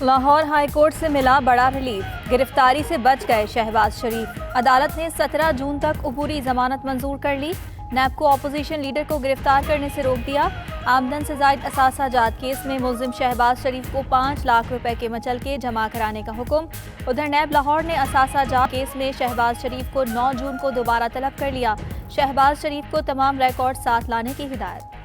Lahore high court से मिला बड़ा रिलीफ, गिरफ्तारी से बच गए शहबाज शरीफ। अदालत ने 17 जून तक अबूरी जमानत मंजूर कर ली। नैब को अपोजिशन लीडर को गिरफ्तार करने से रोक दिया। आमदन से जायद असासा जात केस में मुल्जिम शहबाज शरीफ को 5 लाख रुपए के मचलके जमा कराने का हुक्म। उधर नैब लाहौर ने असासा जात केस में शहबाज शरीफ को 9 जून को दोबारा तलब कर लिया। शहबाज शरीफ को तमाम रिकॉर्ड साथ लाने की हिदायत।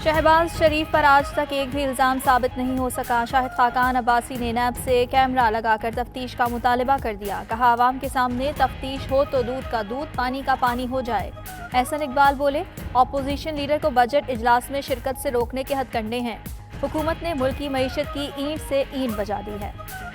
शहबाज शरीफ पर आज तक एक भी इल्ज़ाम साबित नहीं हो सका। शाहिद खाकान अब्बासी ने नैब से कैमरा लगाकर तफ्तीश का मुतालबा कर दिया। कहा, आवाम के सामने तफ्तीश हो तो दूध का दूध, पानी का पानी हो जाए। एहसन इकबाल बोले, अपोजिशन लीडर को बजट इजलास में शिरकत से रोकने के हथकंडे हैं। हुकूमत ने मुल्क की मईशत की ईंट से ईंट बजा दी है।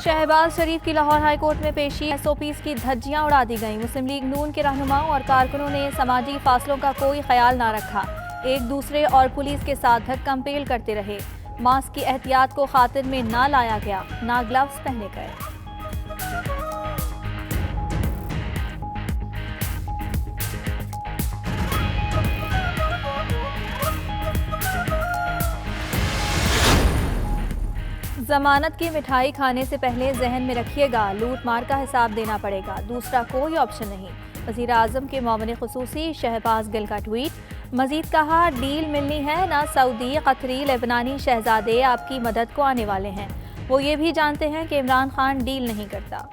शहबाज शरीफ की लाहौर हाई कोर्ट में पेशी, SOPs की धज्जियां उड़ा दी गईं। मुस्लिम लीग नून के रहनुमाओं और कारकुनों ने समाजी फासलों का कोई ख्याल ना रखा। एक दूसरे और पुलिस के साथ धक्कम पेल करते रहे। मास्क की एहतियात को खातिर में ना लाया गया, ना ग्लव्स पहने गए। जमानत की मिठाई खाने से पहले जहन में रखिएगा, लूट मार का हिसाब देना पड़ेगा, दूसरा कोई ऑप्शन नहीं। वज़ीर आज़म के मोमिन खुसूसी शहबाज गिल का ट्वीट। मजीद कहा, डील मिलनी है ना, सऊदी, कतरी, लेबनानी शहजादे आपकी मदद को आने वाले हैं। वो ये भी जानते हैं कि इमरान खान डील नहीं करता।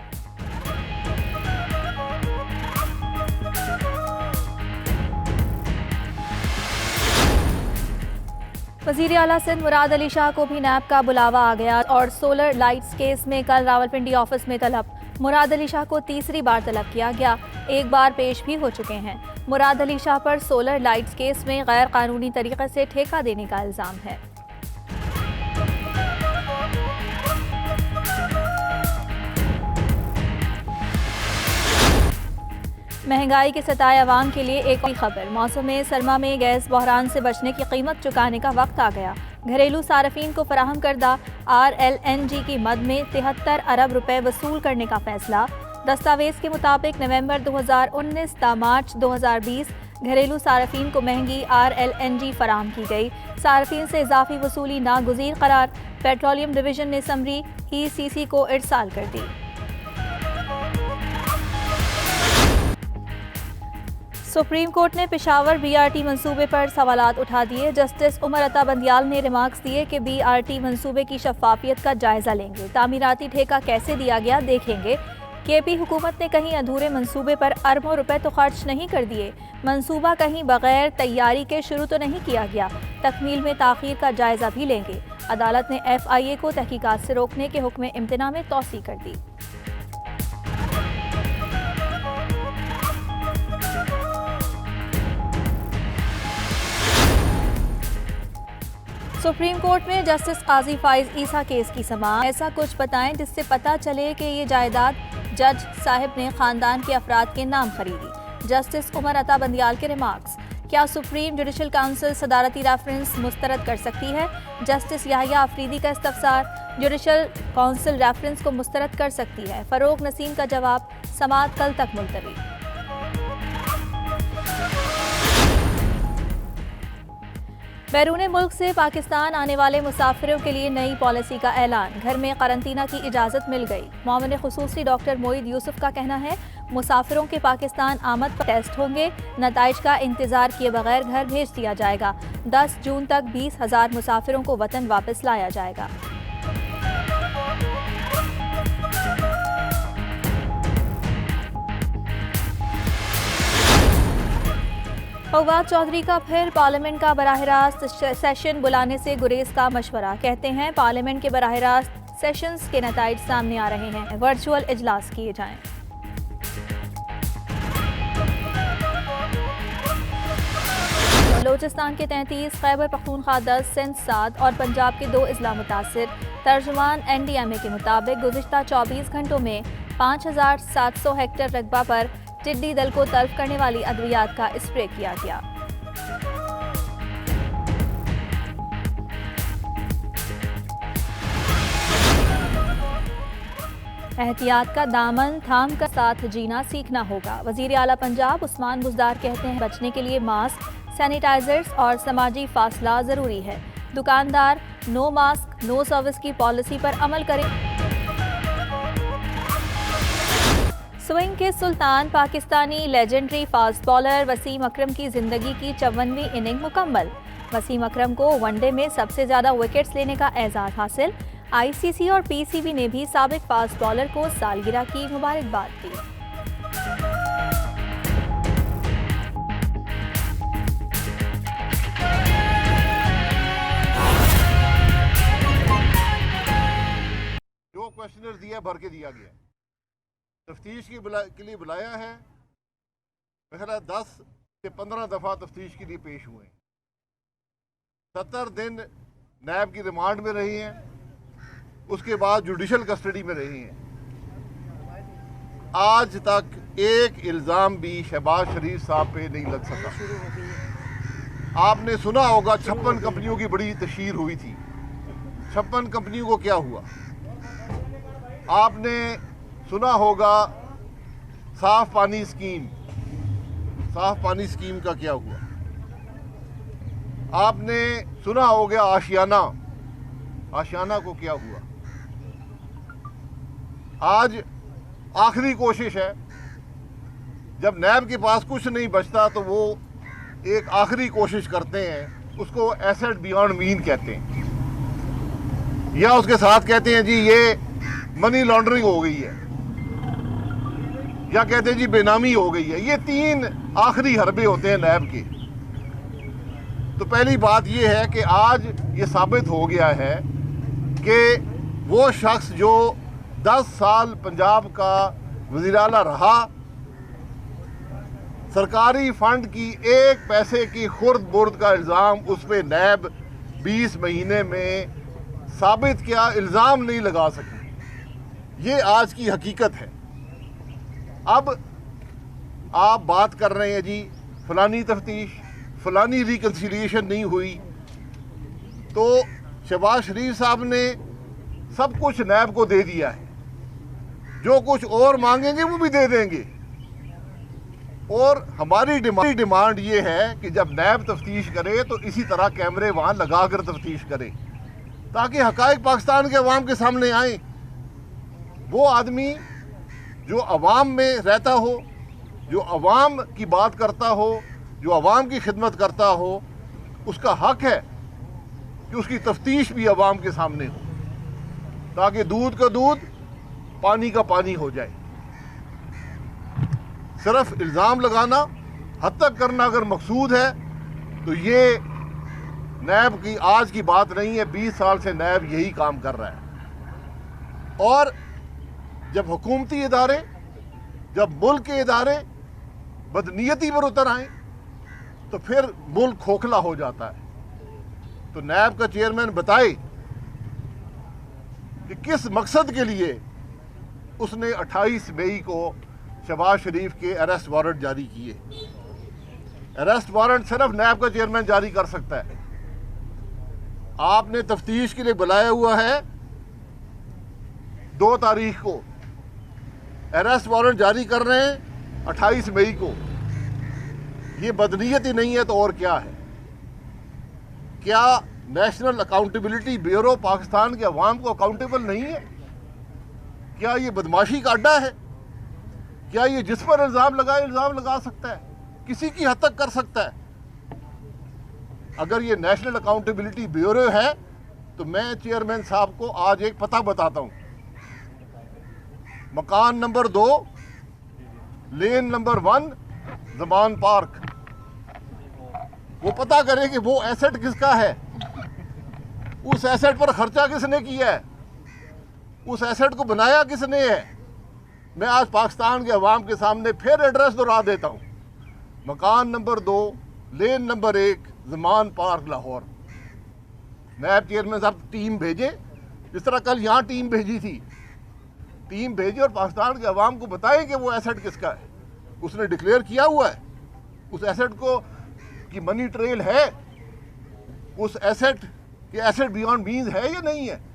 वज़ीर आला सिंध मुराद अली शाह को भी नैब का बुलावा आ गया और सोलर लाइट्स केस में कल रावलपिंडी ऑफिस में तलब। मुराद अली शाह को तीसरी बार तलब किया गया, एक बार पेश भी हो चुके हैं। मुराद अली शाह पर सोलर लाइट्स केस में गैर कानूनी तरीके से ठेका देने का इल्ज़ाम है। महंगाई के सताए अवाम के लिए एक और खबर। मौसम सरमा में गैस बहरान से बचने की कीमत चुकाने का वक्त आ गया। घरेलू सार्फिन को फराहम करदा RLNG की मद में 73 अरब रुपए वसूल करने का फैसला। दस्तावेज के मुताबिक नवंबर 2019 ता मार्च 2020 घरेलू सार्फिन को महंगी RLNG फराहम की गई। सार्फिन से इजाफी वसूली नागुज़ीर करार पेट्रोलियम डिवीजन ने समरी ECC को इरसाल कर दी। सुप्रीम कोर्ट ने पेशावर BRT मंसूबे पर सवालात उठा दिए। जस्टिस उमर अता बंदियाल ने रिमार्क्स दिए कि BRT मंसूबे की शफाफियत का जायजा लेंगे, तामीराती ठेका कैसे दिया गया देखेंगे। KP हुकूमत ने कहीं अधूरे मंसूबे पर अरबों रुपए तो खर्च नहीं कर दिए। मंसूबा कहीं बगैर तैयारी के शुरू तो नहीं किया गया। तकमील में ताखीर का जायजा भी लेंगे। अदालत ने FIA को तहकीकात से रोकने के हुक्म इम्तना में तौसी कर दी। सुप्रीम कोर्ट में जस्टिस काजी फाइज ईसा केस की समाअत। ऐसा कुछ बताएं जिससे पता चले कि ये जायदाद जज साहिब ने खानदान के अफराद के नाम खरीदी। जस्टिस उमर अता बंदियाल के रिमार्क्स। क्या सुप्रीम जुडिशल काउंसिल सदारती रेफरेंस मुस्तरद कर सकती है? जस्टिस याहिया अफरीदी का इस्तफसार। जुडिशल काउंसिल रेफरेंस को मुस्तरद कर सकती है। फरोग नसीम का जवाब। समाअत कल तक मुलतवी। बैरून मुल्क से पाकिस्तान आने वाले मुसाफिरों के लिए नई पॉलिसी का ऐलान। घर में करंतना की इजाज़त मिल गई। मोमिन खुसूसी डॉक्टर मोईद यूसुफ का कहना है, मुसाफिरों के पाकिस्तान आमद पर टेस्ट होंगे। नताइज का इंतजार किए बगैर घर भेज दिया जाएगा। 10 जून तक 20,000 मुसाफिरों को वतन वापस लाया जाएगा। फवाद चौधरी का फिर पार्लियामेंट का बराह रास्त सेशन बुलाने से गुरेज का मशवरा। कहते हैं पार्लियामेंट के बराह रास्त सेशंस के नताइज सामने आ रहे हैं, वर्चुअल इजलास किए जाएं। बलोचिस्तान के 33, खैबर पख्तूनख्वा 10, सिंध 7 और पंजाब के 2 अजला मुतासिर। तर्जुमान NDMA के मुताबिक गुज़िश्ता 24 घंटों में 5,700 हेक्टेयर रकबा पर टिड्डी दल को तल्फ करने वाली अद्वियात का स्प्रे किया गया। एहतियात का दामन थाम कर साथ जीना सीखना होगा। वजीर आला पंजाब उस्मान बुज़दार कहते हैं बचने के लिए मास्क, सैनिटाइजर्स और समाजी फासला ज़रूरी है। दुकानदार नो मास्क नो सर्विस की पॉलिसी पर अमल करें। स्विंग के सुल्तान Pakistani legendary fast bowler Wasim Akram की जिंदगी की 54वीं इनिंग मुकम्मल। वसीम अकरम को वनडे में सबसे ज्यादा विकेट्स लेने का एजाज हासिल। आईसीसी और पीसीबी ने भी साबिक फास्ट बॉलर को सालगिरह की मुबारकबाद दी। जो क्वेश्चनर दिया भर के दिया गया, तफ्तीश के लिए बुलाया है। पहला 10 से 15 दफ़ा तफ्तीश के लिए पेश हुए। 70 दिन नैब की रिमांड में रही हैं, उसके बाद जुडिशल कस्टडी में रही हैं। आज तक एक इल्ज़ाम भी शहबाज शरीफ साहब पे नहीं लग सका। आपने सुना होगा 56 कंपनियों की बड़ी तशहीर हुई थी। 56 कंपनियों को क्या हुआ? आपने सुना होगा साफ पानी स्कीम का क्या हुआ? आपने सुना होगा आशियाना को क्या हुआ? आज आखिरी कोशिश है, जब नैब के पास कुछ नहीं बचता तो वो एक आखिरी कोशिश करते हैं, उसको एसेट बियॉन्ड मीन कहते हैं, या उसके साथ कहते हैं जी ये मनी लॉन्ड्रिंग हो गई है, या कहते हैं जी बेनामी हो गई है। ये 3 आखिरी हरबे होते हैं नैब के। तो पहली बात ये है कि आज ये साबित हो गया है कि वो शख्स जो 10 साल पंजाब का वज़ीर आला रहा, सरकारी फंड की 1 पैसे की खुर्द बुर्द का इल्ज़ाम उस पर नैब 20 महीने में साबित किया, इल्ज़ाम नहीं लगा सकी। ये आज की हकीकत है। अब आप बात कर रहे हैं जी फलानी तफ्तीश, फलानी रिकन्सिलिएशन नहीं हुई, तो शहबाज शरीफ साहब ने सब कुछ नैब को दे दिया है। जो कुछ और मांगेंगे वो भी दे देंगे। और हमारी डिमांड ये है कि जब नैब तफ्तीश करे तो इसी तरह कैमरे वहाँ लगा कर तफ्तीश करे, ताकि हकायक पाकिस्तान के अवाम के सामने आए। वो आदमी जो अवाम में रहता हो, जो अवाम की बात करता हो, जो अवाम की खिदमत करता हो, उसका हक है कि उसकी तफ्तीश भी अवाम के सामने हो, ताकि दूध का दूध पानी का पानी हो जाए। सिर्फ इल्ज़ाम लगाना, हद तक करना अगर मकसूद है तो ये नैब की आज की बात नहीं है। 20 साल से नैब यही काम कर रहा है। और जब हुकूमती इदारे, जब मुल्क के इदारे बदनीयती पर उतर आए तो फिर मुल्क खोखला हो जाता है। तो नैब का चेयरमैन बताए कि किस मकसद के लिए उसने 28 मई को शहबाज शरीफ के अरेस्ट वारंट जारी किए। अरेस्ट वारंट सिर्फ नैब का चेयरमैन जारी कर सकता है। आपने तफ्तीश के लिए बुलाया हुआ है 2 तारीख को, अरेस्ट वारंट जारी कर रहे हैं 28 मई को। ये बदनीयत ही नहीं है तो और क्या है? क्या नेशनल अकाउंटेबिलिटी ब्यूरो पाकिस्तान के अवाम को अकाउंटेबल नहीं है? क्या ये बदमाशी का अड्डा है? क्या ये जिस पर इल्ज़ाम लगा सकता है, किसी की हद तक कर सकता है? अगर ये नेशनल अकाउंटेबिलिटी ब्यूरो है तो मैं चेयरमैन साहब को आज एक पता बताता हूँ। मकान नंबर 2, लेन नंबर 1, ज़मान पार्क। वो पता करें कि वो एसेट किसका है, उस एसेट पर खर्चा किसने किया है, उस एसेट को बनाया किसने है। मैं आज पाकिस्तान के अवाम के सामने फिर एड्रेस दोहरा देता हूँ। मकान नंबर 2, लेन नंबर 1, ज़मान पार्क, लाहौर। नैब चेयरमैन साहब टीम भेजे, जिस तरह कल यहाँ टीम भेजी थी, टीम भेजे और पाकिस्तान के अवाम को बताए कि वो एसेट किसका है। उसने डिक्लेयर किया हुआ है, उस एसेट को की मनी ट्रेल है, उस एसेट के एसेट बियॉन्ड मीन्स है या नहीं है।